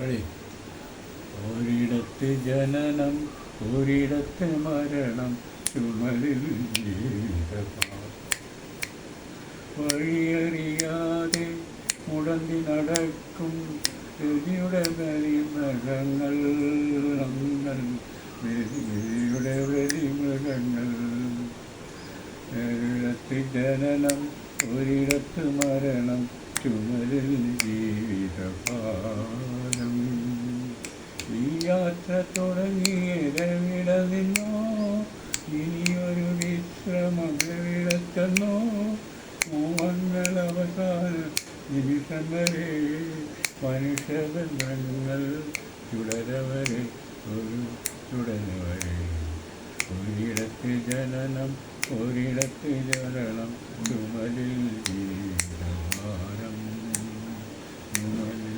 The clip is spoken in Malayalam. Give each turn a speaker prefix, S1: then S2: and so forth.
S1: റെഡി. ഒരിടത്ത് ജനനം, ഒരിടത്ത് മരണം, ചുമലിൽ ജീവിതപാഠം. വഴിയറിയാതെ മുടന്തി നടക്കും രതിയുടെ ബലിമൃഗങ്ങൾ, രതിയുടെ ബലിമൃഗങ്ങൾ. ഒരിടത്ത് ജനനം, ഒരിടത്ത് മരണം, ചുമലിൽ ജീവിതപാഠം. ഈ യാത്ര തുടങ്ങിയതെവിടെ നിന്നോ, ഇനിയൊരു വിശ്രമം എവിടത്തെന്നോ. മോഹങ്ങൾ അവസാന നിമിഷം വരെ, മനുഷ്യബന്ധങ്ങൾ തുടരവരെ, ഒരു തുടരവരെ. ഒരിടത്ത് ജനനം, ഒരിടത്ത് ജനനം, ചുമലിൽ ജീവിതഭാരം, ചുമലിൽ